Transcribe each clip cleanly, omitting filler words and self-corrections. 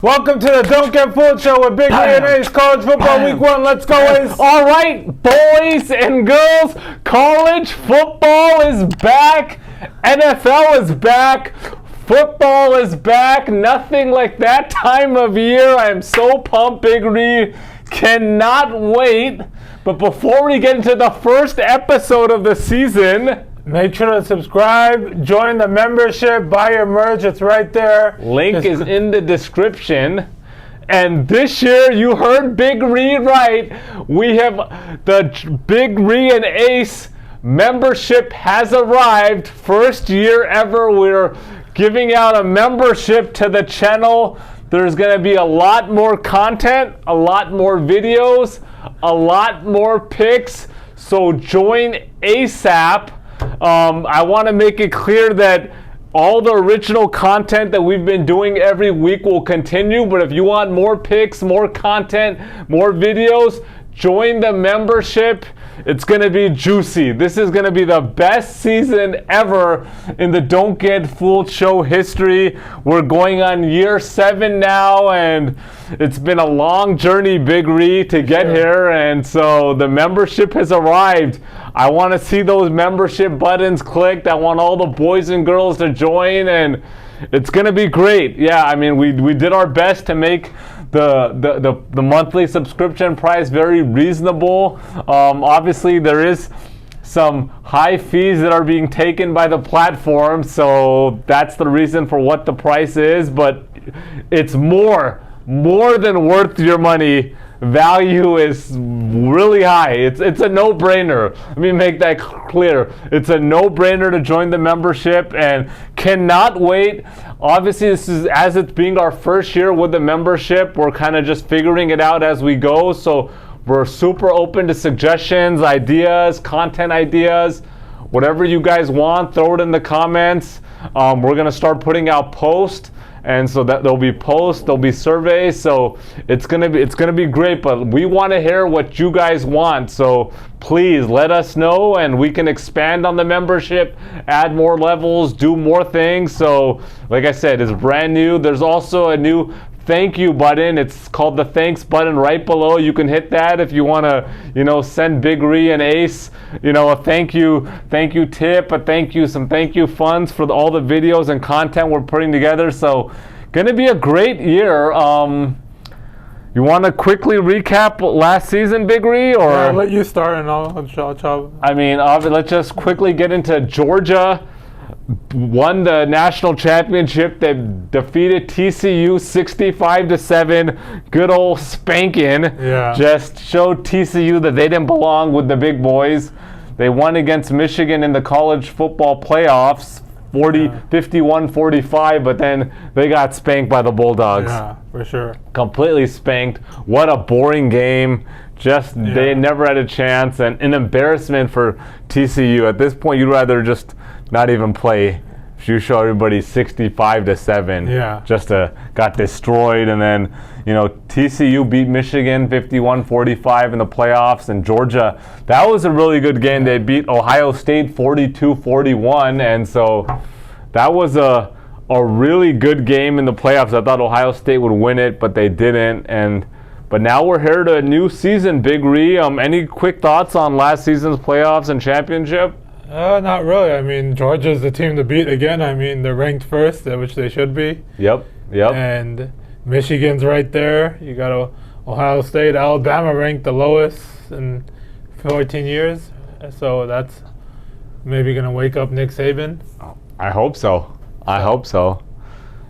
Welcome to the Don't Get Fooled Show with Big Lee and Ace. College football week 1. Let's go, Ace. All right, boys and girls, college football is back. NFL is back. Football is back. Nothing like that time of year. I am so pumped, Big Lee. Cannot wait. But before we get into the first episode of the season, make sure to subscribe, join the membership, buy your merch. It's right there. Link is in the description. And this year, you heard Big Ree right. We have the Big Ree and Ace membership has arrived. First year ever, we're giving out a membership to the channel. There's going to be a lot more content, a lot more videos, a lot more picks. So join ASAP. I want to make it clear that all the original content that we've been doing every week will continue, but if you want more picks, more content, more videos, join the membership. It's going to be juicy. This is going to be the best season ever in the Don't Get Fooled Show history. We're going on year 7 now, and it's been a long journey, Big Ree, to get here, and so the membership has arrived. I want to see those membership buttons clicked. I want all the boys and girls to join, and it's going to be great. Yeah, I mean, we did our best to make the monthly subscription price very reasonable. Obviously, there is some high fees that are being taken by the platform, so that's the reason for what the price is, but it's more than worth your money. Value is really high. It's a no-brainer. Let me make that clear. It's a no-brainer to join the membership, and cannot wait. Obviously, this is, as it's being our first year with the membership, we're kind of just figuring it out as we go. So we're super open to suggestions, ideas, content ideas, whatever you guys want. Throw it in the comments. We're gonna start putting out posts. And so that there'll be posts, there'll be surveys, so it's gonna be great. But we want to hear what you guys want, so please let us know, and we can expand on the membership, add more levels, do more things. So, like I said, it's brand new. There's also a new thank you button. It's called the thanks button right below. You can hit that if you want to, send Big Ree and Ace, a thank you tip, some thank you funds for all the videos and content we're putting together. So, gonna be a great year. You want to quickly recap last season, Big Ree, or I'll let you start and I'll chop. I mean, let's just quickly get into Georgia. Won the national championship. They defeated TCU 65-7. Good old spanking. Yeah. Just showed TCU that they didn't belong with the big boys. They won against Michigan in the college football playoffs, 51-45, but then they got spanked by the Bulldogs. Yeah, for sure. Completely spanked. What a boring game. They never had a chance, and an embarrassment for TCU. At this point, you'd rather just not even play. If you show everybody 65-7, just got destroyed. And then, TCU beat Michigan 51-45 in the playoffs, and Georgia, that was a really good game. They beat Ohio State 42-41, and so that was a really good game in the playoffs. I thought Ohio State would win it, but they didn't. But now we're here to a new season, Big Ree. Any quick thoughts on last season's playoffs and championship? Not really. I mean, Georgia's the team to beat again. I mean, they're ranked first, which they should be. Yep. And Michigan's right there. You got Ohio State, Alabama ranked the lowest in 14 years. So that's maybe going to wake up Nick Saban. I hope so.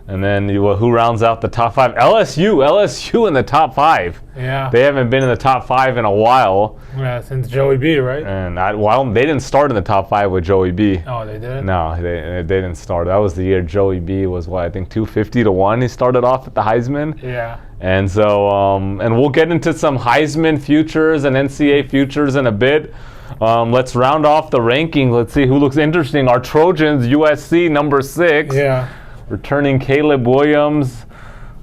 And then who rounds out the top 5? LSU in the top 5. Yeah. They haven't been in the top 5 in a while. Yeah, since Joey B, right? And they didn't start in the top 5 with Joey B. Oh, they didn't? No, they didn't start. That was the year Joey B was, I think 250-1. He started off at the Heisman. Yeah. And so, and we'll get into some Heisman futures and NCAA futures in a bit. Let's round off the ranking. Let's see who looks interesting. Our Trojans, USC, number 6. Yeah. Returning Caleb Williams.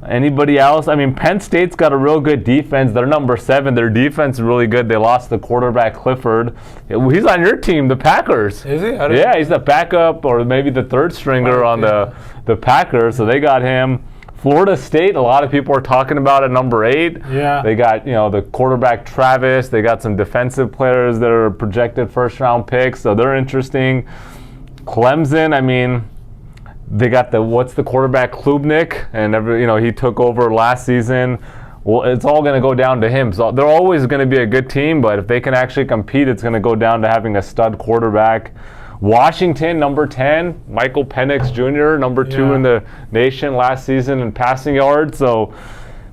Anybody else? I mean, Penn State's got a real good defense. They're number 7. Their defense is really good. They lost the quarterback Clifford. He's on your team, the Packers. Is he? Yeah, he's the backup or maybe the third stringer on the Packers. So they got him. Florida State, a lot of people are talking about at number 8. Yeah. They got, the quarterback Travis. They got some defensive players that are projected first-round picks, so they're interesting. Clemson, I mean, they got the quarterback Klubnik, and he took over last season. Well, it's all going to go down to him. So they're always going to be a good team, but if they can actually compete, it's going to go down to having a stud quarterback. Washington, number 10, Michael Penix Jr., number 2 in the nation last season in passing yards. So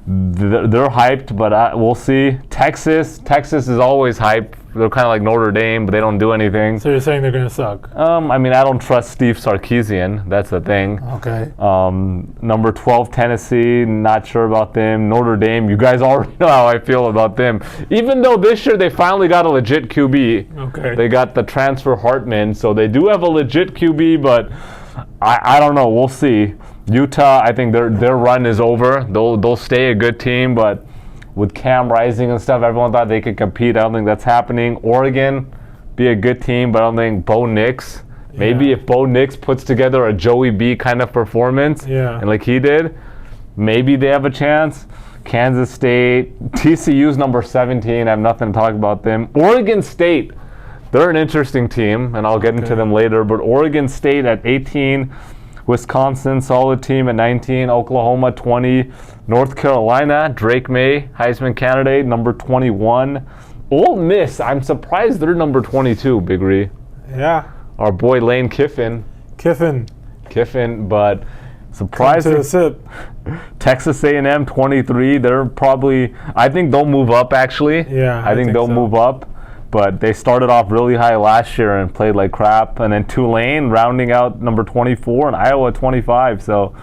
they're hyped, but we'll see. Texas is always hyped. They're kind of like Notre Dame, but they don't do anything. So you're saying they're going to suck? I mean, I don't trust Steve Sarkisian. That's the thing. Okay. Number 12, Tennessee, not sure about them. Notre Dame, you guys already know how I feel about them. Even though this year they finally got a legit QB. Okay. They got the transfer Hartman, so they do have a legit QB, but I don't know. We'll see. Utah, I think their run is over. They'll stay a good team, but with Cam Rising and stuff, everyone thought they could compete. I don't think that's happening. Oregon, be a good team, but I don't think Bo Nix. Maybe if Bo Nix puts together a Joey B kind of performance, and like he did, maybe they have a chance. Kansas State, TCU's number 17. I have nothing to talk about them. Oregon State, they're an interesting team, and I'll get into them later. But Oregon State at 18. Wisconsin, solid team at 19. Oklahoma, 20. North Carolina, Drake May, Heisman candidate, number 21. Ole Miss, I'm surprised they're number 22, Big Ree. Yeah. Our boy Lane Kiffin, but surprising. To the sip. Texas A&M, 23. They're probably, I think they'll move up, actually. Yeah, I think they'll move up. But they started off really high last year and played like crap. And then Tulane rounding out number 24 and Iowa 25. So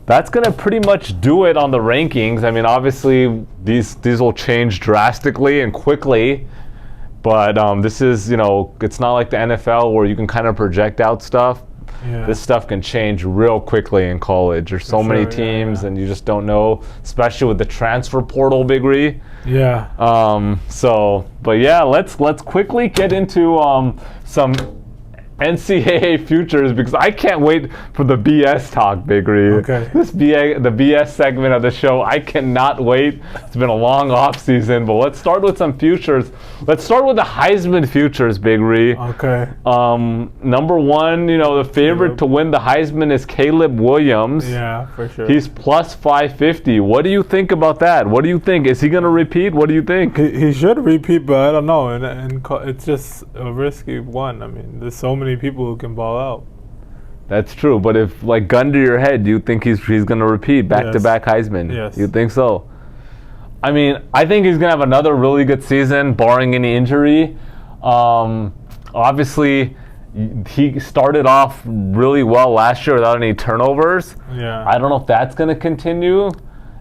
that's going to pretty much do it on the rankings. I mean, obviously, these will change drastically and quickly. But this is, it's not like the NFL where you can kind of project out stuff. Yeah. This stuff can change real quickly in college. There's so many teams, and you just don't know, especially with the transfer portal, Big Ree. Yeah. But yeah, let's quickly get into some NCAA futures, because I can't wait for the BS talk, Big Ree. Okay. The BS segment of the show, I cannot wait. It's been a long off season, but let's start with some futures. Let's start with the Heisman futures, Big Ree. Okay. Number 1, the favorite to win the Heisman is Caleb Williams. Yeah, for sure. He's plus 550. What do you think about that? What do you think? Is he going to repeat? What do you think? He should repeat, but I don't know. And it's just a risky one. I mean, there's so many people who can ball out. That's true, but if, like, gun to your head, do you think he's going to repeat back-to-back Heisman? Yes. You think so? I mean, I think he's going to have another really good season, barring any injury. Obviously, he started off really well last year without any turnovers. Yeah. I don't know if that's going to continue.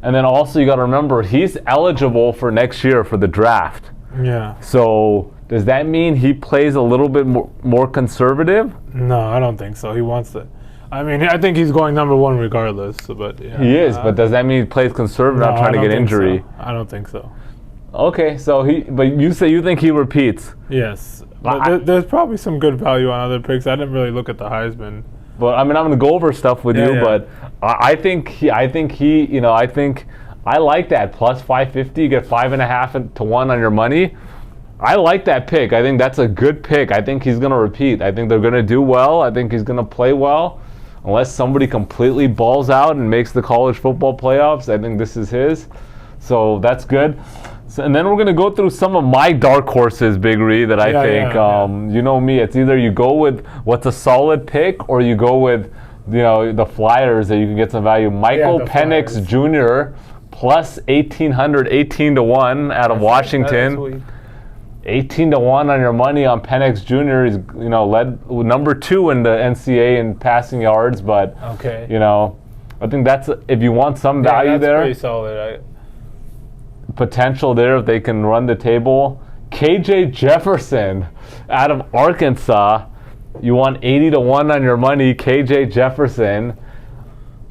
And then also, you got to remember, he's eligible for next year for the draft. Yeah. So does that mean he plays a little bit more conservative? No, I don't think so. He wants to. I mean, I think he's going number 1 regardless. But yeah, he is, but does that mean he plays conservative, not trying to get injury? So. I don't think so. Okay, so but you say you think he repeats? Yes, but there's probably some good value on other picks. I didn't really look at the Heisman. But I mean, I'm going to go over stuff with you, but I think he, I like that plus 550. You get 5.5 to 1 on your money. I like that pick. I think that's a good pick. I think he's going to repeat. I think they're going to do well. I think he's going to play well. Unless somebody completely balls out and makes the college football playoffs, I think this is his. So that's good. So, and then we're going to go through some of my dark horses, Big Ree, that I think, you know me, it's either you go with what's a solid pick or you go with, the Flyers that you can get some value. Michael Penix Jr. plus 1,800, 18 to 1 out of Washington. 18 to 1 on your money on Penix Jr. He's led number 2 in the NCAA in passing yards, but I think that's if you want some value that's there. Pretty solid. Potential there if they can run the table. KJ Jefferson out of Arkansas. You want 80 to 1 on your money, KJ Jefferson.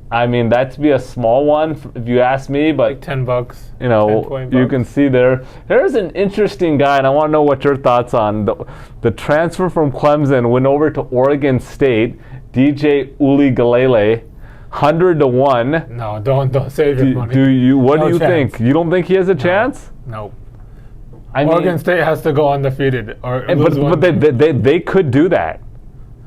I mean, that'd be a small one if you ask me, but like $10. You can see there. There's an interesting guy, and I want to know what your thoughts on the transfer from Clemson went over to Oregon State. DJ Uligalele. 100 to 1. No, don't save your money. What No do you chance. think? You don't think he has a chance? No. I mean, Oregon State has to go undefeated. but they could do that.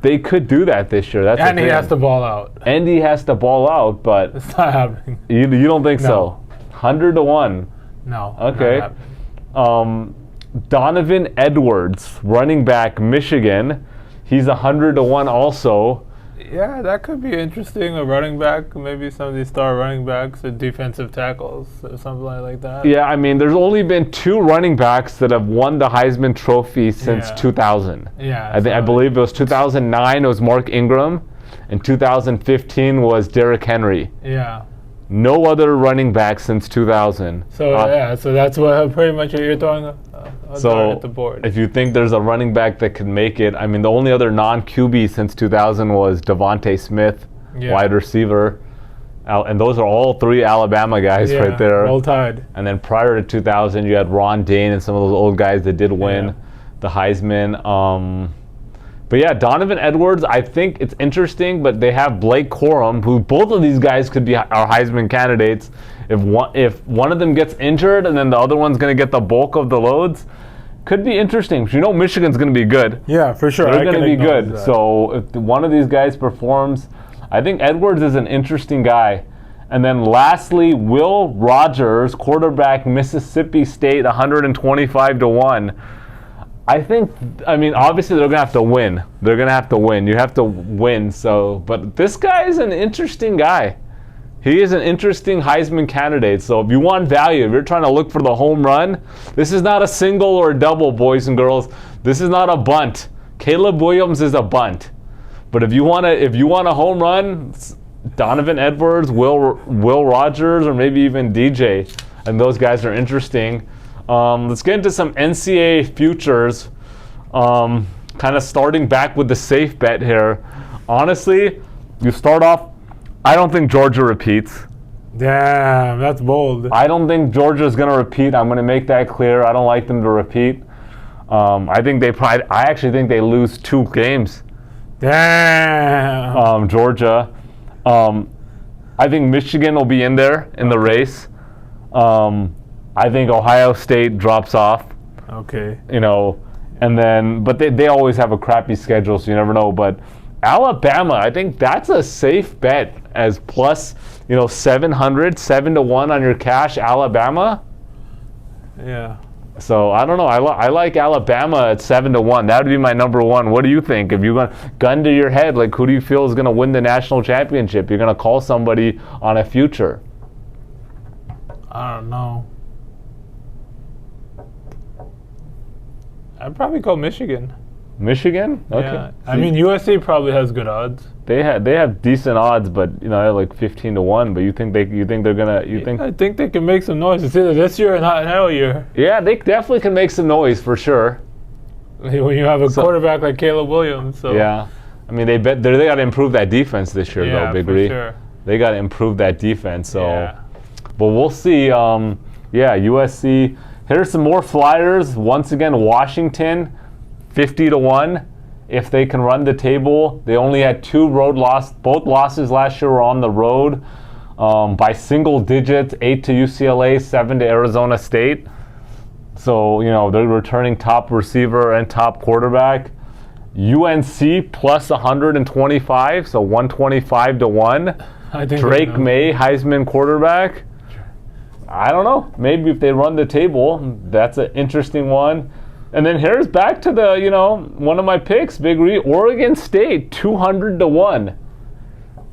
They could do that this year. That's and the he thing. has to ball out. And he has to ball out, but It's not happening. you don't think No. so? 100 to 1. No. Okay. Not happening. Donovan Edwards, running back, Michigan. He's 100 to 1 also. Yeah, that could be interesting. A running back, maybe some of these star running backs or defensive tackles or something like that. Yeah, I mean, there's only been 2 running backs that have won the Heisman Trophy since Yeah. 2000. Yeah. I believe it was 2009. It was Mark Ingram, and 2015 was Derrick Henry. Yeah. No other running back since 2000. So so that's what pretty much you're throwing a dart at the board. If you think there's a running back that could make it, I mean, the only other non-QB since 2000 was Devontae Smith, wide receiver. And those are all 3 Alabama guys right there. Roll Tide. And then prior to 2000, you had Ron Dane and some of those old guys that did win the Heisman. But yeah, Donovan Edwards, I think it's interesting, but they have Blake Corum, who both of these guys could be our Heisman candidates. If one of them gets injured and then the other one's going to get the bulk of the loads, could be interesting. Because you know Michigan's going to be good. Yeah, for sure. They're going to be good. So if one of these guys performs, I think Edwards is an interesting guy. And then lastly, Will Rogers, quarterback, Mississippi State, 125 to 1. I mean, obviously they're going to have to win. They're going to have to win. You have to win. But this guy is an interesting guy. He is an interesting Heisman candidate. So if you want value, if you're trying to look for the home run, this is not a single or a double, boys and girls. This is not a bunt. Caleb Williams is a bunt. But if you want a home run, Donovan Edwards, Will Rogers, or maybe even DJ, and those guys are interesting. Let's get into some NCAA futures. Kind of starting back with the safe bet here. Honestly, you start off, I don't think Georgia repeats. Damn, that's bold. I don't think Georgia's going to repeat. I'm going to make that clear. I don't like them to repeat. I actually think they lose 2 games. Damn. Georgia. I think Michigan will be in there in the race. I think Ohio State drops off. Okay. And then, but they always have a crappy schedule, so you never know. But Alabama, I think that's a safe bet as plus, 700, 7 to 1 on your cash, Alabama. Yeah. So I don't know. I like Alabama at 7 to 1. That would be my number one. What do you think? If you're going gun to your head, like who do you feel is going to win the national championship? You're going to call somebody on a future. I don't know. I'd probably go Michigan. Michigan? Okay. Yeah. I mean, USC probably has good odds. They have decent odds, but like 15 to 1. But you think they're gonna? I think they can make some noise. It's either this year or not hell year. Yeah, they definitely can make some noise for sure. When you have a quarterback like Caleb Williams. So. Yeah. I mean, they got to improve that defense this year, though, Big Ree. Sure. They got to improve that defense. So, yeah. But we'll see. USC. Here's some more flyers. Once again, Washington, 50 to 1. If they can run the table, they only had 2 road losses. Both losses last year were on the road by single digits. 8 to UCLA, 7 to Arizona State. So they're returning top receiver and top quarterback. UNC plus 125, so 125 to 1. Drake May, Heisman quarterback. I don't know. Maybe if they run the table, that's an interesting one. And then here's back to the, one of my picks, Big Ree, Oregon State, 200 to 1.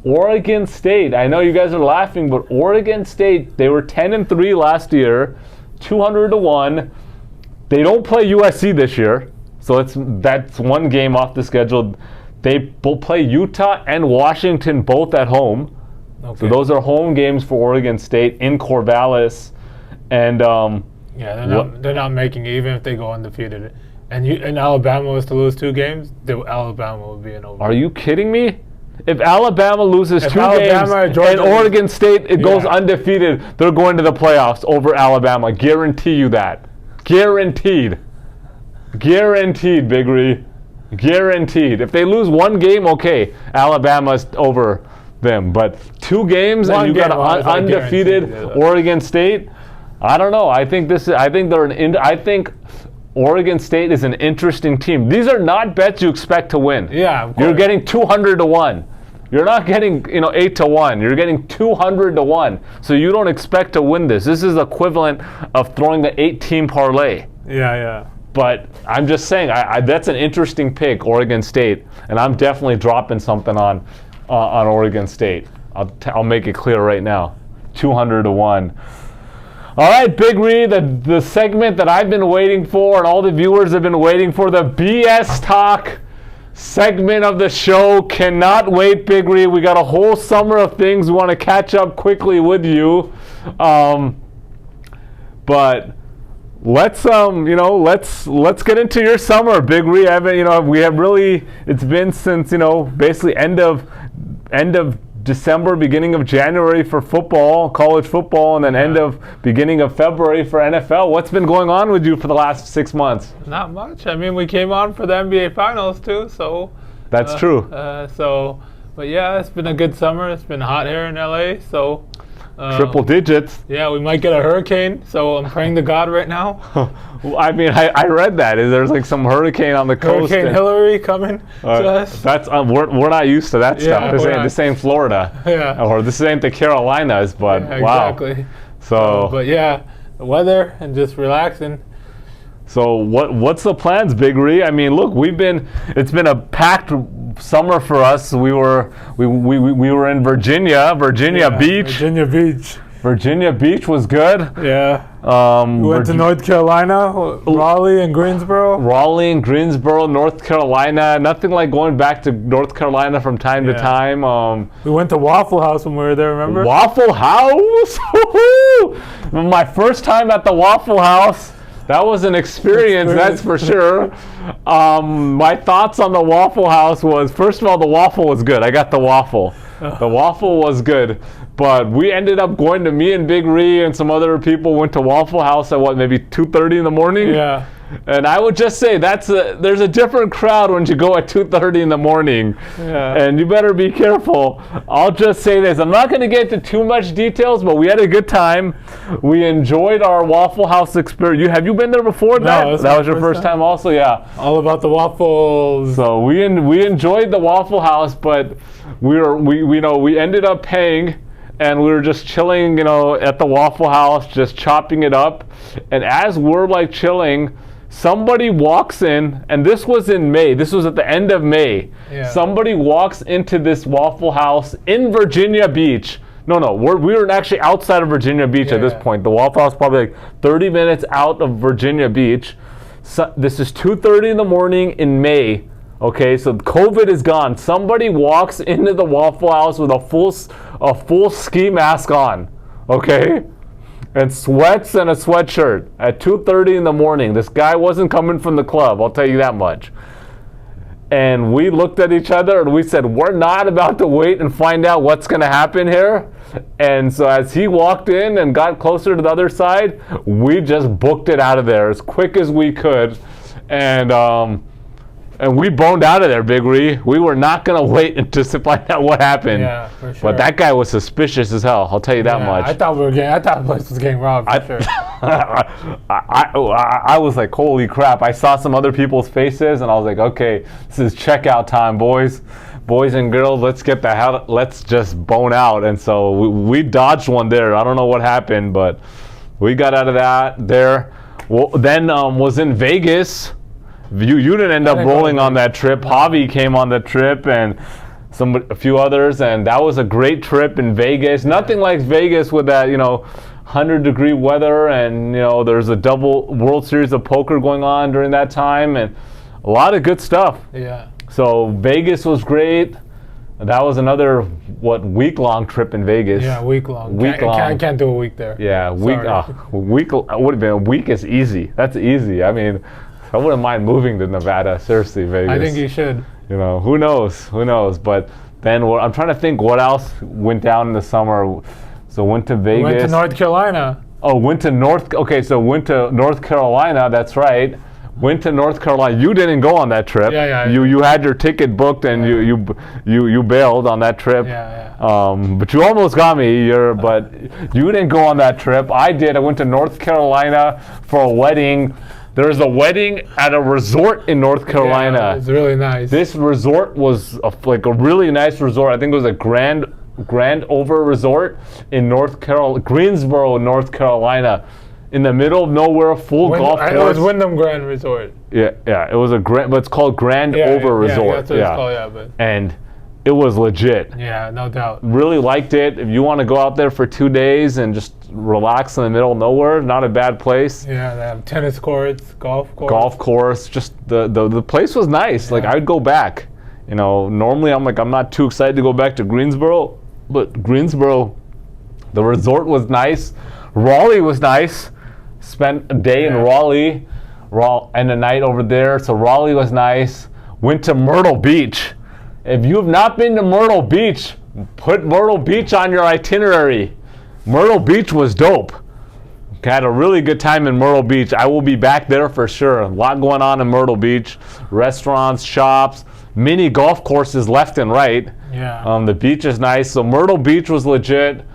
Oregon State. I know you guys are laughing, but Oregon State, they were 10-3 last year, 200 to 1. They don't play USC this year, so that's one game off the schedule. They will play Utah and Washington both at home. Okay. So those are home games for Oregon State in Corvallis, and they're not making it even if they go undefeated. And Alabama was to lose 2 games, Alabama will be an over. Are you kidding me? If Alabama loses 2 games and Oregon State goes undefeated, they're going to the playoffs over Alabama. Guarantee you that. Guaranteed. Guaranteed, Big Ree. Guaranteed. If they lose 1 game, okay, Alabama's over. them. But 2 games One and you got game, I an guarantee undefeated you. Oregon State. I don't know. I think I think Oregon State is an interesting team. These are not bets you expect to win. Yeah, of You're course. getting 200 to 1. You're not getting 8 to 1. You're getting 200 to 1. So you don't expect to win this. This is equivalent of throwing the 8-team parlay. Yeah. But I'm just saying, that's an interesting pick, Oregon State, and I'm definitely dropping something on Oregon State. I'll make it clear right now, 200 to 1. All right, Big Reed, the segment that I've been waiting for and all the viewers have been waiting for, the BS Talk segment of the show. Cannot wait, Big Reed. We got a whole summer of things we want to catch up quickly with you. But let's get into your summer, Big Reed. It's been since basically end of December, beginning of January for football, college football, and then beginning of February for NFL. What's been going on with you for the last 6 months? Not much. I mean, we came on for the NBA Finals too, so. That's true. But yeah, it's been a good summer. It's been hot here in LA, so. Triple digits. Yeah, we might get a hurricane, so I'm praying to God right now. I mean, I read that. There's like some hurricane on the coast. Hurricane Hillary coming to us. That's we're not used to that stuff. This ain't Florida. Yeah. Or this ain't the Carolinas, but Yeah, wow. exactly. So But yeah, the weather and just relaxing. So what's the plans, Big Ree? I mean, look, it's been a packed summer for us. We were in Virginia Beach. Virginia Beach. Virginia Beach was good. Yeah. We went to North Carolina, Raleigh and Greensboro. North Carolina. Nothing like going back to North Carolina from time to time. We went to Waffle House when we were there, remember? Waffle House? My first time at the Waffle House. That was an experience, that's for sure. My thoughts on the Waffle House was, first of all, the waffle was good. I got the waffle. The waffle was good. But we ended up going to, me and Big Ree and some other people went to Waffle House at maybe 2:30 in the morning? Yeah. And I would just say there's a different crowd when you go at 2:30 in the morning. Yeah. And you better be careful. I'll just say this. I'm not going to get into too much details, but we had a good time. We enjoyed our Waffle House experience. Have you been there before? No, that was your first time also? Yeah. All about the waffles. So we enjoyed the Waffle House, but we ended up paying. And we were just chilling, at the Waffle House, just chopping it up. And as we're like chilling, somebody walks in, and this was in May. This was at the end of May. Yeah. Somebody walks into this Waffle House in Virginia Beach. No, we were actually outside of Virginia Beach at this point. The Waffle House probably like 30 minutes out of Virginia Beach. So, this is 2:30 in the morning in May. Okay, so COVID is gone. Somebody walks into the Waffle House with a full ski mask on, okay, and sweats and a sweatshirt at 2:30 in the morning. This guy wasn't coming from the club, I'll tell you that much. And we looked at each other and we said, we're not about to wait and find out what's going to happen here. And so as he walked in and got closer to the other side, we just booked it out of there as quick as we could. And we boned out of there, Big Ree. We were not going to wait to find out what happened. Yeah, for sure. But that guy was suspicious as hell. I'll tell you that much. I thought the place was getting robbed for sure. I was like, holy crap. I saw some other people's faces, and I was like, okay, this is checkout time, boys. Boys and girls, let's just bone out. And so we dodged one there. I don't know what happened, but we got out of that there. Well, then was in Vegas. You didn't end up rolling on that trip. Javi came on the trip and a few others, and that was a great trip in Vegas. Nothing like Vegas with that, 100-degree weather, and there's a double World Series of Poker going on during that time, and a lot of good stuff. Yeah. So Vegas was great. That was another week-long trip in Vegas. Yeah, week-long. Can't do a week there. Yeah, week. Would have been a week is easy. That's easy. I mean, I wouldn't mind moving to Nevada. Seriously, Vegas. I think you should. Who knows? But then I'm trying to think what else went down in the summer. So went to Vegas. Went to North Carolina. Oh, went to North Carolina. That's right. Went to North Carolina. You didn't go on that trip. Yeah. You had your ticket booked and you bailed on that trip. Yeah. But you almost got me. But you didn't go on that trip. I did. I went to North Carolina for a wedding. There's a wedding at a resort in North Carolina. Yeah, it's really nice. This resort was like a really nice resort. I think it was a Grand Over Resort in Greensboro, North Carolina. In the middle of nowhere, golf course. It was Wyndham Grand Resort. Yeah. It was but it's called Grand Over Resort. Yeah, that's what it's called, but. And it was legit. Yeah, no doubt. Really liked it. If you want to go out there for 2 days and just relax in the middle of nowhere, not a bad place. Yeah, they have tennis courts, golf course. Just the place was nice. Like, I'd go back. Normally I'm not too excited to go back to Greensboro, but Greensboro, the resort was nice. Raleigh was nice. Spent a day in Raleigh and a night over there. So Raleigh was nice. Went to Myrtle Beach. If you have not been to Myrtle Beach, put Myrtle Beach on your itinerary. Myrtle Beach was dope. Had a really good time in Myrtle Beach. I will be back there for sure. A lot going on in Myrtle Beach. Restaurants, shops, mini golf courses left and right. Yeah. The beach is nice. So Myrtle Beach was legit.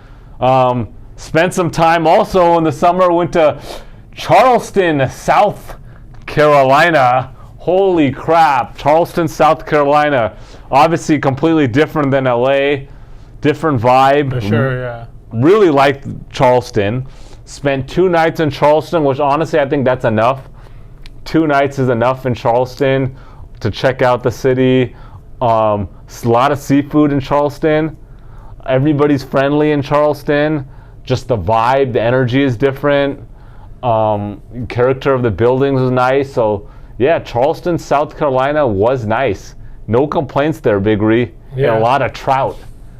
Spent some time also in the summer. Went to Charleston, South Carolina. Holy crap. Charleston, South Carolina. Obviously completely different than LA. Different vibe. For sure, yeah. Really liked Charleston. Spent 2 nights in Charleston, which honestly I think that's enough. 2 nights is enough in Charleston to check out the city. A lot of seafood in Charleston. Everybody's friendly in Charleston. Just the vibe, the energy is different. Character of the buildings was nice. So yeah, Charleston, South Carolina was nice. No complaints there, Big Ree. Yeah. And a lot of trout.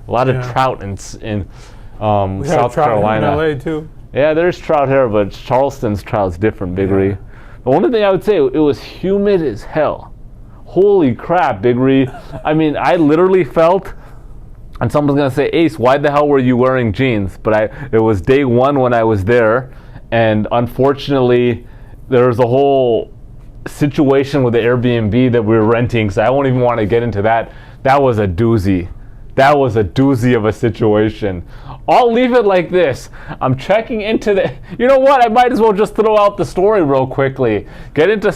A lot of trout in South Carolina. In LA too. Yeah, there's trout here, but Charleston's trout's different, Big Ree. The only thing I would say, it was humid as hell. Holy crap, Big Ree. I mean, I literally felt, and someone's gonna say, Ace, why the hell were you wearing jeans? But it was day 1 when I was there, and unfortunately, there was a whole situation with the Airbnb that we were renting, so I won't even want to get into that. That was a doozy. That was a doozy of a situation. I'll leave it like this. I'm checking into the... You know what? I might as well just throw out the story real quickly. Get into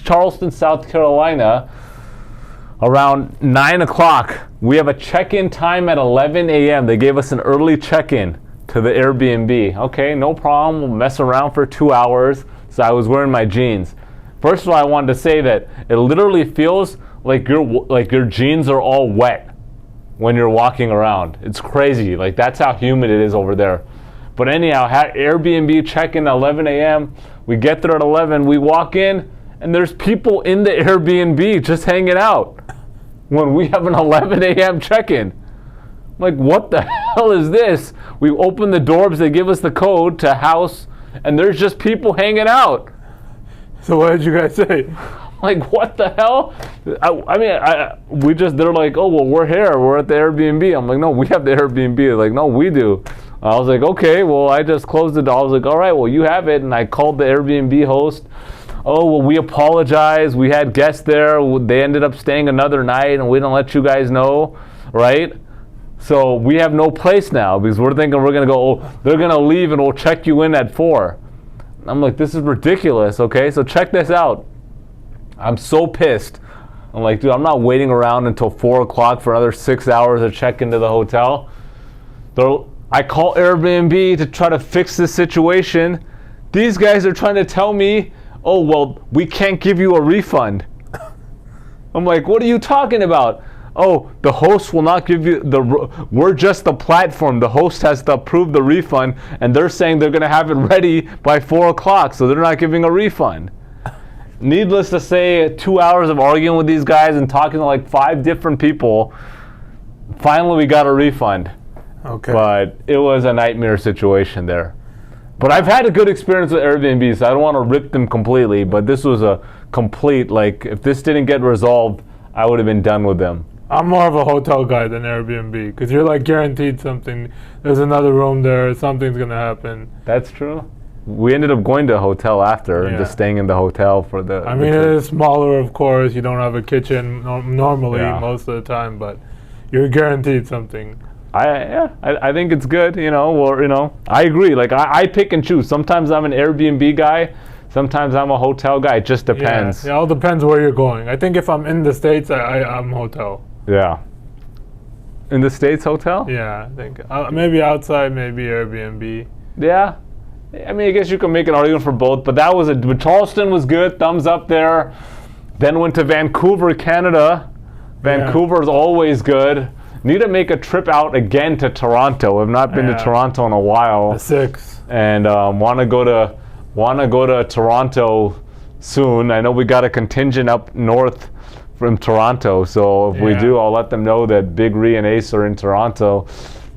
Charleston, South Carolina around 9 o'clock. We have a check-in time at 11 a.m. They gave us an early check-in to the Airbnb. Okay, no problem. We'll mess around for 2 hours. So I was wearing my jeans. First of all, I wanted to say that it literally feels like your jeans are all wet when you're walking around. It's crazy. Like, that's how humid it is over there. But anyhow, Airbnb check-in at 11 a.m. We get there at 11. We walk in, and there's people in the Airbnb just hanging out when we have an 11 a.m. check-in. I'm like, what the hell is this? We open the doors. They give us the code to house, and there's just people hanging out. So what did you guys say? Like, what the hell? They're like, oh, well, we're here. We're at the Airbnb. I'm like, no, we have the Airbnb. They're like, no, we do. I was like, okay, well, I just closed the door. I was like, all right, well, you have it. And I called the Airbnb host. Oh, well, we apologize. We had guests there. They ended up staying another night, and we didn't let you guys know, right? So we have no place now because we're thinking we're going to go, oh, they're going to leave, and we'll check you in at 4. I'm like, this is ridiculous, okay? So check this out. I'm so pissed. I'm like, dude, I'm not waiting around until 4 o'clock for another 6 hours to check into the hotel. I call Airbnb to try to fix this situation. These guys are trying to tell me, oh, well, we can't give you a refund. I'm like, what are you talking about? Oh, the host will not give you we're just the platform. The host has to approve the refund, and they're saying they're going to have it ready by 4 o'clock, so they're not giving a refund. Needless to say, 2 hours of arguing with these guys and talking to like 5 different people. Finally, we got a refund. Okay. But it was a nightmare situation there. But I've had a good experience with Airbnb, so I don't want to rip them completely. But this was a complete, like, if this didn't get resolved, I would have been done with them. I'm more of a hotel guy than Airbnb because you're like guaranteed something. There's another room there. Something's going to happen. That's true. we ended up going to a hotel after and just staying in the hotel for the. I mean, it is smaller, of course. You don't have a kitchen normally most of the time, but you're guaranteed something. I think it's good, or I agree. Like I pick and choose. Sometimes I'm an Airbnb guy, sometimes I'm a hotel guy. It just depends. Yeah, it all depends where you're going. I think if I'm in the States, I'm hotel. Yeah. In the States, hotel? Yeah, I think maybe outside, maybe Airbnb. Yeah. I mean, I guess you can make an argument for both, but but Charleston was good, thumbs up there. Then went to Vancouver, Canada. Vancouver is always good. Need to make a trip out again to Toronto. I've not been to Toronto in a while. The 6. And want to go to Toronto soon. I know we got a contingent up north from Toronto, so if we do, I'll let them know that Big Ree and Ace are in Toronto.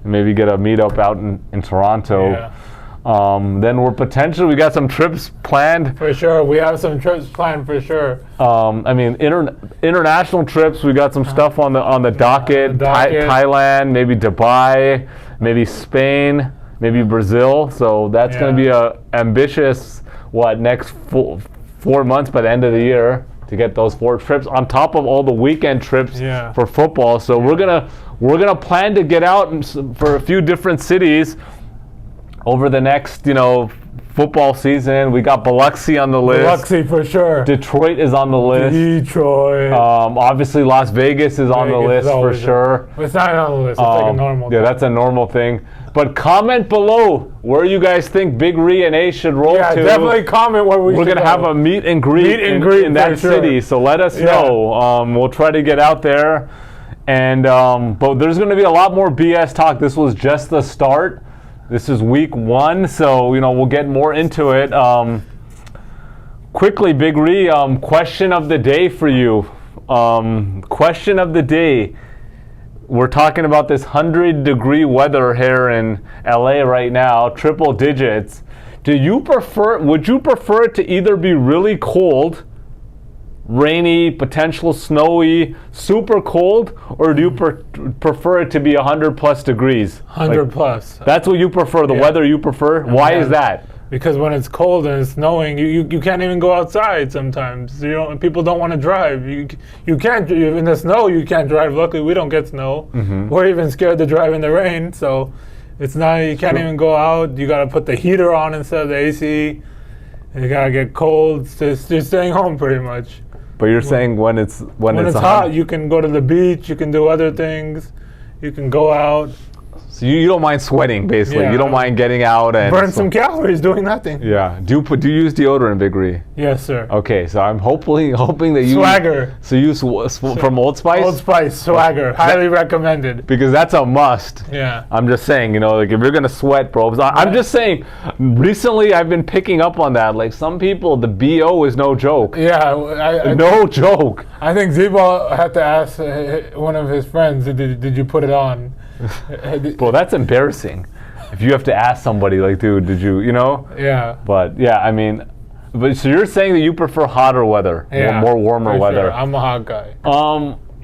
Maybe get a meetup out in Toronto. Yeah. Then we got some trips planned. For sure, we have some trips planned for sure. I mean, international trips. We got some stuff on the docket. Thailand, maybe Dubai, maybe Spain, maybe Brazil. So that's going to be a ambitious next 4 months by the end of the year to get those 4 trips on top of all the weekend trips for football. So we're gonna plan to get out for a few different cities over the next, football season. We got Biloxi on the list. Biloxi for sure. Detroit is on the list. Detroit. Obviously, Las Vegas is on the list for sure. It's not on the list. It's like a normal thing. Yeah, that's a normal thing. But comment below where you guys think Big Ree and Ace should roll to. Yeah, definitely comment where we're going to have a meet and greet in that city. So let us know. We'll try to get out there. And but there's going to be a lot more BS talk. This was just the start. This is week 1, so we'll get more into it. Quickly, Big Ree, question of the day for you. Question of the day. We're talking about this 100-degree weather here in LA right now, triple digits. Would you prefer it to either be really cold, rainy, potential snowy, super cold, or do you prefer it to be 100 plus degrees? 100 plus. That's what you prefer, the weather you prefer? Why is that? Because when it's cold and it's snowing, you can't even go outside sometimes. People don't want to drive. You can't, in the snow, you can't drive. Luckily, we don't get snow. Mm-hmm. We're even scared to drive in the rain, so it's not, you can't even go out. You got to put the heater on instead of the AC. You got to get cold. You're staying home pretty much. But you're saying when it's hot, you can go to the beach, you can do other things, you can go out. So you don't mind sweating, basically. You don't mind getting out and burn some calories doing nothing. Yeah. Do you use deodorant, Big Ree? Yes, sir. Okay, so I'm hoping that you Swagger. So you from Old Spice. Old Spice Swagger, highly recommended. Because that's a must. Yeah. I'm just saying, like if you're gonna sweat, bro. I'm just saying. Recently, I've been picking up on that. Like some people, the BO is no joke. Yeah. No joke. I think Zebo had to ask one of his friends, did you put it on? Bro, that's embarrassing. If you have to ask somebody, like, dude, did you, Yeah. But yeah, I mean, so you're saying that you prefer hotter weather, more warmer weather. Sure. I'm a hot guy.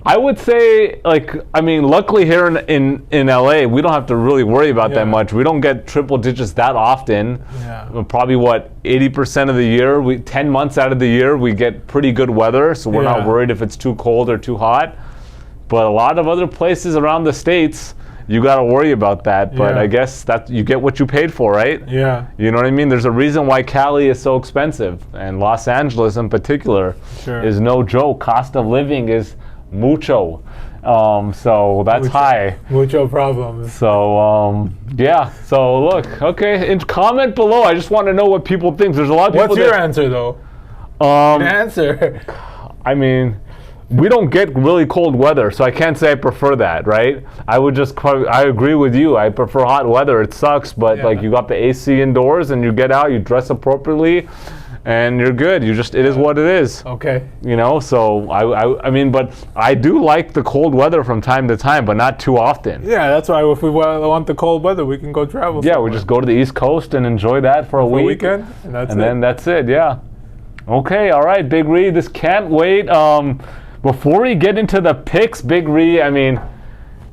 I would say, luckily here in LA, we don't have to really worry about that much. We don't get triple digits that often. Yeah. Probably 80% of the year, 10 months out of the year, we get pretty good weather, so we're not worried if it's too cold or too hot. But a lot of other places around the States, you got to worry about that. But I guess that you get what you paid for, right? Yeah. You know what I mean? There's a reason why Cali is so expensive, and Los Angeles in particular is no joke. Cost of living is mucho. So that's high. Mucho problems. So, So look, okay, and comment below. I just want to know what people think. There's a lot of people. What's your answer, though? Answer. I mean, we don't get really cold weather, so I can't say I prefer that, right? I agree with you. I prefer hot weather. It sucks, but you got the AC indoors and you get out, you dress appropriately, and you're good. It is what it is. Okay. So I mean, but I do like the cold weather from time to time, but not too often. Yeah, that's why if we want the cold weather, we can go travel Yeah, somewhere. we just go to the East Coast and enjoy that for a weekend, and then that's it, yeah. Okay, all right, Big Ree, this can't wait. Before we get into the picks, Big Ree, I mean,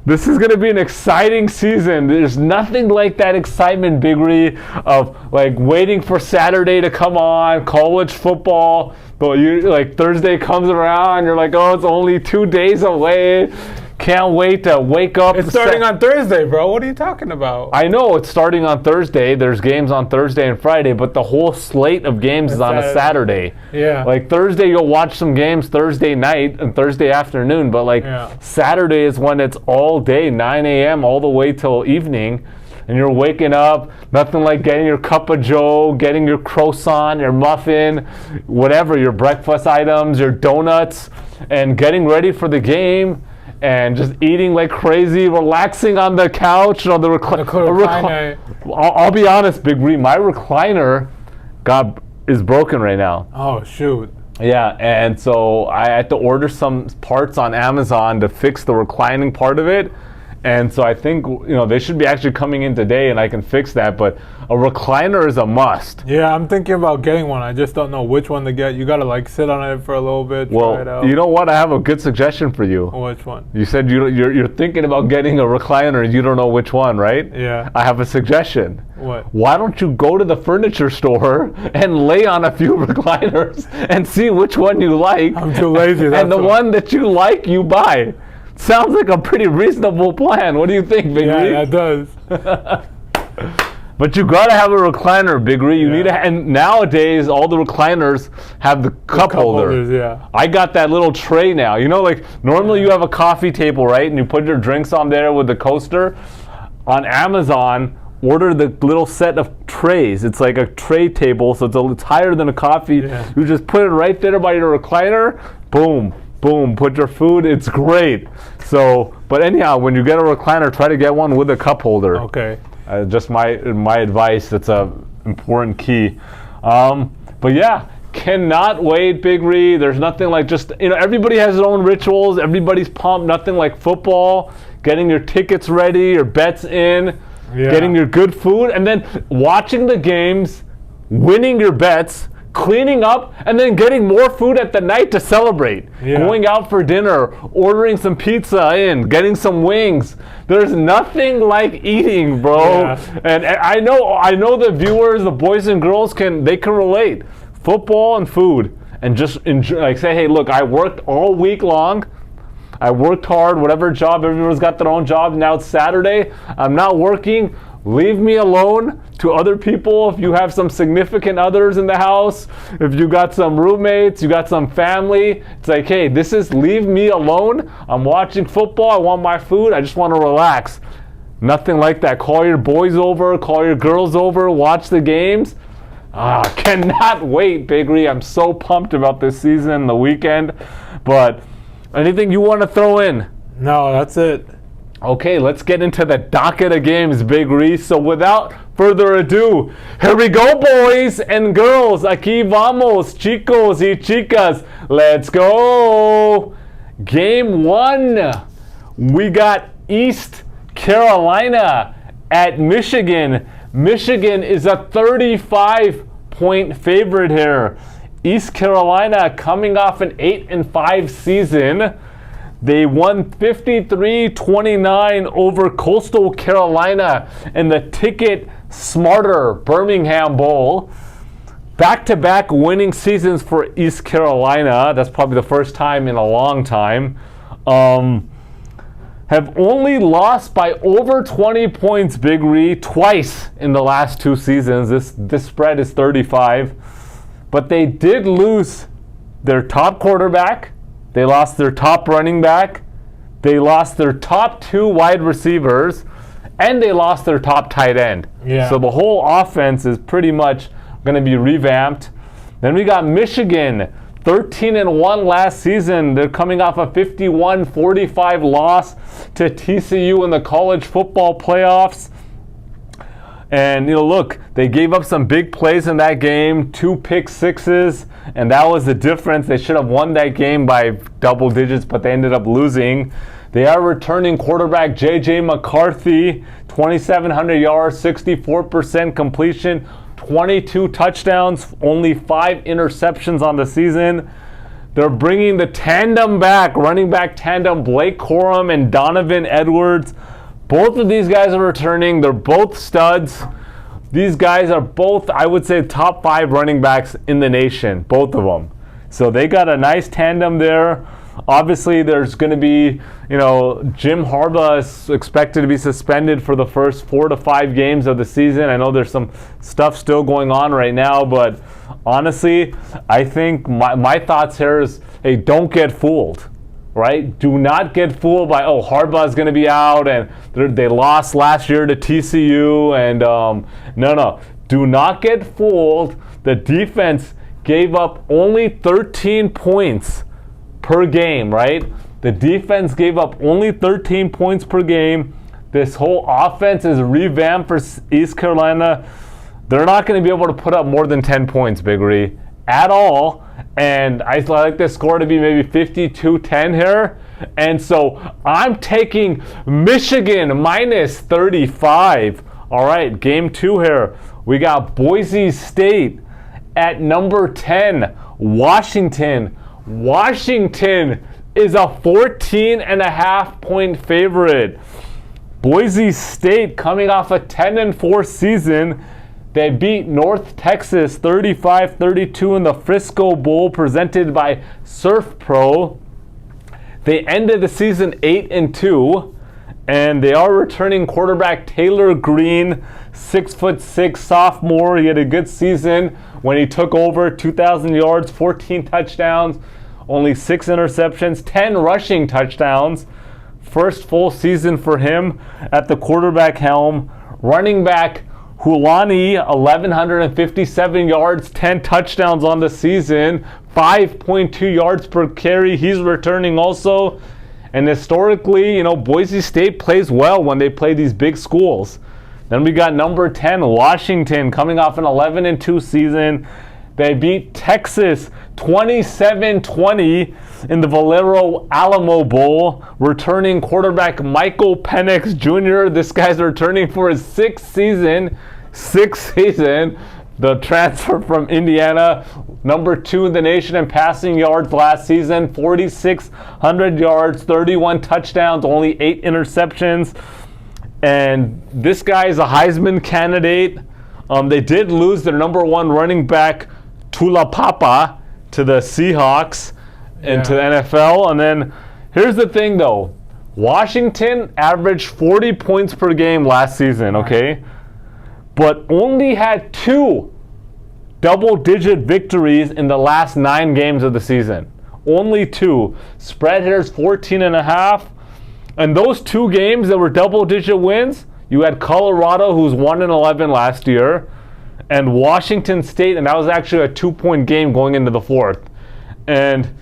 This is going to be an exciting season. There's nothing like that excitement, Big Ree, of like waiting for Saturday to come on, college football. But you like Thursday comes around, you're like, oh, it's only 2 days away. Can't wait to wake up. It's starting on Thursday, bro. What are you talking about? I know it's starting on Thursday. There's games on Thursday and Friday, but the whole slate of games is on a Saturday. Yeah. Like Thursday, you'll watch some games Thursday night and Thursday afternoon, but like Saturday is when it's all day, 9 a.m. all the way till evening. And you're waking up, nothing like getting your cup of joe, getting your croissant, your muffin, whatever, your breakfast items, your donuts, and getting ready for the game. And just eating like crazy, relaxing on the couch or the recliner. I'll be honest, Big Ree, my recliner is broken right now. Oh, shoot. Yeah, and so I had to order some parts on Amazon to fix the reclining part of it. And so I think, they should be actually coming in today and I can fix that. But a recliner is a must. Yeah, I'm thinking about getting one. I just don't know which one to get. You got to like sit on it for a little bit, try it out. You know what? I have a good suggestion for you. Which one? You said you're thinking about getting a recliner and you don't know which one, right? Yeah. I have a suggestion. What? Why don't you go to the furniture store and lay on a few recliners and see which one you like? I'm too lazy. And the one that you like, you buy. Sounds like a pretty reasonable plan. What do you think, Big Ree? Yeah, it does. But you gotta have a recliner, Big Ree. You need and nowadays all the recliners have the cup holder. Holders, yeah. I got that little tray now. Like normally you have a coffee table, right? And you put your drinks on there with the coaster. On Amazon, order the little set of trays. It's like a tray table, so it's higher than a coffee. Yeah. You just put it right there by your recliner. Boom. Boom, put your food, it's great. So, but anyhow, when you get a recliner, try to get one with a cup holder. Okay. Just my advice, that's a important key. But yeah, cannot wait, Big Ree. There's nothing like just, everybody has their own rituals. Everybody's pumped, nothing like football, getting your tickets ready, your bets in, getting your good food, and then watching the games, winning your bets, cleaning up, and then getting more food at the night to celebrate. Going out for dinner, ordering some pizza in, getting some wings. There's nothing like eating, bro. And I know the viewers, the boys and girls can relate. Football and food, and just enjoy, like say, hey, look, I worked all week long. I worked hard, whatever job, everyone's got their own job. Now it's Saturday. I'm not working. Leave me alone. To other people, if you have some significant others in the house, if you got some roommates, you got some family, it's like, hey, leave me alone. I'm watching football. I want my food. I just want to relax. Nothing like that. Call your boys over, call your girls over, watch the games. Cannot wait, Big Ree. I'm so pumped about this season, the weekend. But anything you want to throw in? No, that's it. Okay, let's get into the docket of games, Big Ree. So without further ado, here we go, boys and girls. Aquí vamos, chicos y chicas. Let's go. Game 1. We got East Carolina at Michigan. Michigan is a 35-point favorite here. East Carolina coming off an 8-5 season. They won 53-29 over Coastal Carolina in the Ticket Smarter Birmingham Bowl. Back-to-back winning seasons for East Carolina. That's probably the first time in a long time. Have only lost by over 20 points, Big Ree, twice in the last 2 seasons. This spread is 35. But they did lose their top quarterback. They lost their top running back. They lost their top 2 wide receivers. And they lost their top tight end. So the whole offense is pretty much going to be revamped. Then we got Michigan, 13-1 last season. They're coming off a 51-45 loss to TCU in the college football playoffs. And look, they gave up some big plays in that game, 2 pick sixes, and that was the difference. They should have won that game by double digits, but they ended up losing. They are returning quarterback J.J. McCarthy, 2,700 yards, 64% completion, 22 touchdowns, only 5 interceptions on the season. They're bringing the tandem back, running back tandem, Blake Corum and Donovan Edwards. Both of these guys are returning. They're both studs. These guys are both, I would say, top 5 running backs in the nation, both of them. So they got a nice tandem there. Obviously, there's going to be, Jim Harbaugh is expected to be suspended for the first 4 to 5 games of the season. I know there's some stuff still going on right now, but honestly, I think my thoughts here is, hey, don't get fooled, right? Do not get fooled by, Harbaugh is going to be out, and they lost last year to TCU, and no. Do not get fooled. The defense gave up only 13 points per game, right? The defense gave up only 13 points per game. This whole offense is revamped for East Carolina. They're not going to be able to put up more than 10 points, Big Ree, at all. And I like the score to be maybe 52-10 here. And so I'm taking Michigan minus 35. All right, game 2 here. We got Boise State at number 10, Washington. Washington is a 14.5 point favorite. Boise State coming off a 10-4 season. They beat North Texas 35-32 in the Frisco Bowl presented by Surf Pro. They ended the season 8-2, and they are returning quarterback Taylor Green, 6'6" sophomore. He had a good season when he took over, 2,000 yards, 14 touchdowns, only 6 interceptions, 10 rushing touchdowns. First full season for him at the quarterback helm. Running back Hulani, 1,157 yards, 10 touchdowns on the season, 5.2 yards per carry. He's returning also. And historically, Boise State plays well when they play these big schools. Then we got number 10, Washington, coming off an 11-2 season. They beat Texas 27-20 in the Valero Alamo Bowl. Returning quarterback Michael Penix Jr. This guy's returning for his 6th season. The transfer from Indiana, number 2 in the nation in passing yards last season, 4,600 yards, 31 touchdowns, only 8 interceptions. And this guy is a Heisman candidate. They did lose their number 1 running back, Tulapapa, to the Seahawks and to the NFL. And then here's the thing, though. Washington averaged 40 points per game last season, okay? But only had 2 double-digit victories in the last 9 games of the season. Only 2. Spread here is 14.5. And those 2 games that were double-digit wins, you had Colorado, who's 1-11 last year, and Washington State, and that was actually a 2-point game going into the 4th. And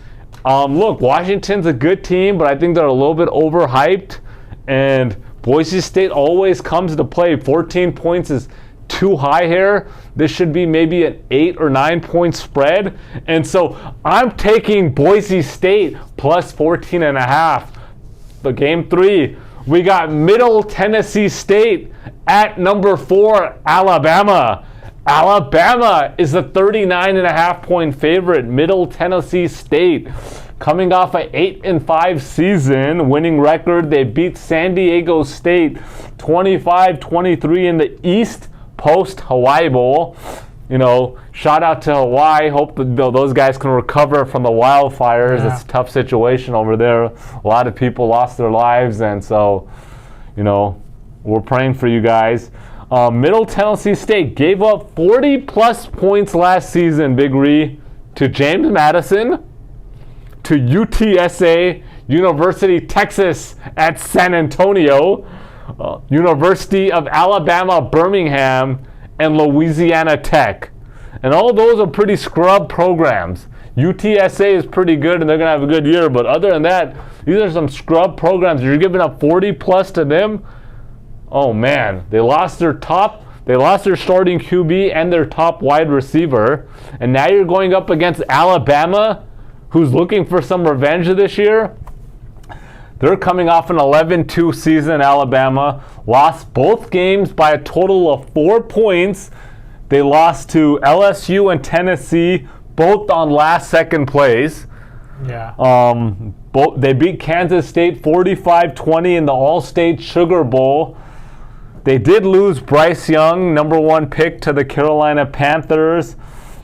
look, Washington's a good team, but I think they're a little bit overhyped. And Boise State always comes to play. 14 points is too high here. This should be maybe an 8 or 9 point spread. And so I'm taking Boise State plus 14.5. The game 3, we got Middle Tennessee State at number 4, Alabama. Alabama is a 39.5 point favorite. Middle Tennessee State coming off an 8-5 season winning record. They beat San Diego State 25-23 in the East Post Hawaii Bowl. Shout out to Hawaii. Hope that those guys can recover from the wildfires. Yeah. It's a tough situation over there. A lot of people lost their lives, and so, we're praying for you guys. Middle Tennessee State gave up 40-plus points last season, Big Ree, to James Madison, to UTSA, University Texas at San Antonio, University of Alabama Birmingham, and Louisiana Tech. And all those are pretty scrub programs. UTSA is pretty good, and they're going to have a good year. But other than that, these are some scrub programs. You're giving up 40-plus to them. Oh, man. They lost their starting QB and their top wide receiver. And now you're going up against Alabama, who's looking for some revenge this year. They're coming off an 11-2 season. Alabama lost both games by a total of 4 points. They lost to LSU and Tennessee, both on last-second plays. Yeah. They beat Kansas State 45-20 in the All-State Sugar Bowl. They did lose Bryce Young, number 1 pick, to the Carolina Panthers.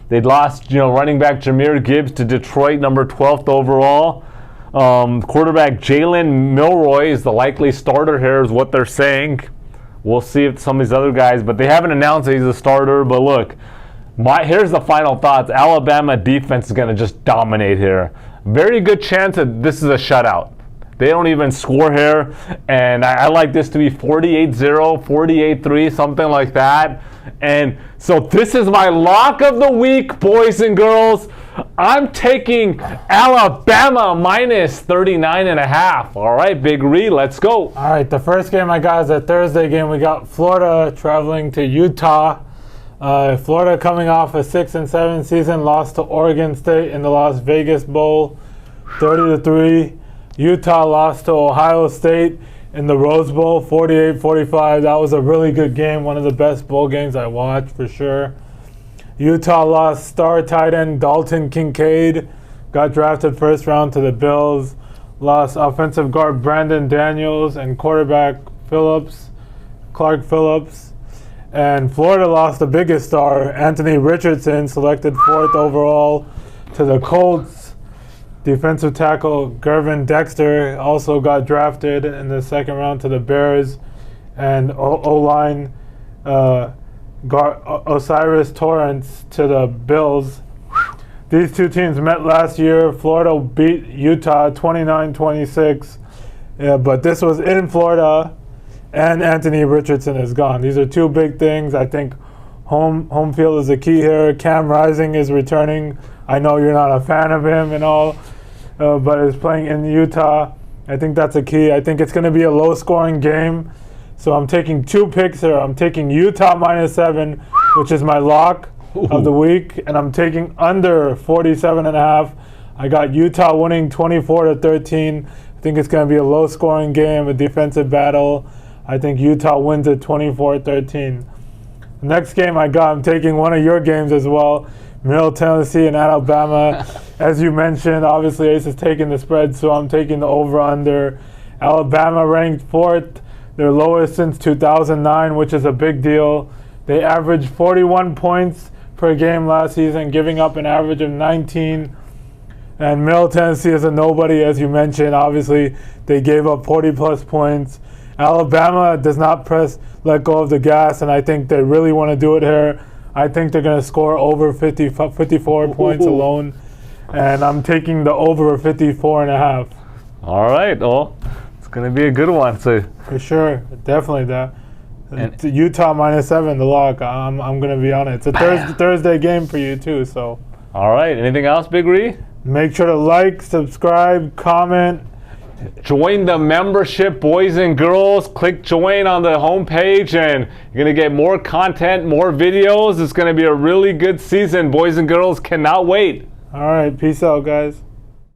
They lost, running back Jahmyr Gibbs to Detroit, number 12th overall. Quarterback Jalen Milroy is the likely starter here, is what they're saying. We'll see if some of these other guys, but they haven't announced that he's a starter. But look, here's the final thoughts. Alabama defense is going to just dominate here. Very good chance that this is a shutout. They don't even score here, and I like this to be 48-0, 48-3, something like that. And so this is my lock of the week, boys and girls. I'm taking Alabama minus 39.5. All right, Big Ree, let's go. All right, the first game I got is a Thursday game. We got Florida traveling to Utah. Florida coming off a 6-7 season, lost to Oregon State in the Las Vegas Bowl, 30-3. Utah lost to Ohio State in the Rose Bowl, 48-45. That was a really good game, one of the best bowl games I watched for sure. Utah lost star tight end Dalton Kincaid, got drafted first round to the Bills. Lost offensive guard Brandon Daniels and quarterback Clark Phillips. And Florida lost the biggest star, Anthony Richardson, selected 4th overall to the Colts. Defensive tackle Gervin Dexter also got drafted in the 2nd round to the Bears. And O-line Osiris Torrance to the Bills. These two teams met last year. Florida beat Utah 29-26. But this was in Florida, and Anthony Richardson is gone. These are two big things. I think home field is the key here. Cam Rising is returning. I know you're not a fan of him and all, but is playing in Utah. I think that's a key. I think it's going to be a low-scoring game. So I'm taking 2 picks here. I'm taking Utah -7, which is my lock of the week, and I'm taking under 47.5. I got Utah winning 24-13. I think it's going to be a low-scoring game, a defensive battle. I think Utah wins it 24-13. Next game I'm taking one of your games as well. Middle Tennessee and Alabama. As you mentioned, obviously Ace is taking the spread, so I'm taking the over-under. Alabama ranked 4th. Their lowest since 2009, which is a big deal. They averaged 41 points per game last season, giving up an average of 19. And Middle Tennessee is a nobody, as you mentioned. Obviously, they gave up 40-plus points. Alabama does not let go of the gas, and I think they really want to do it here. I think they're going to score over 54 points alone. And I'm taking the over 54.5. All right, well, it's going to be a good one. So for sure, definitely that. And Utah -7, the lock. I'm going to be on it. It's a Thursday game for you too. So. All right. Anything else, Big Ree? Make sure to like, subscribe, comment. Join the membership, boys and girls. Click join on the homepage, and you're going to get more content, more videos. It's going to be a really good season. Boys and girls, cannot wait. All right. Peace out, guys.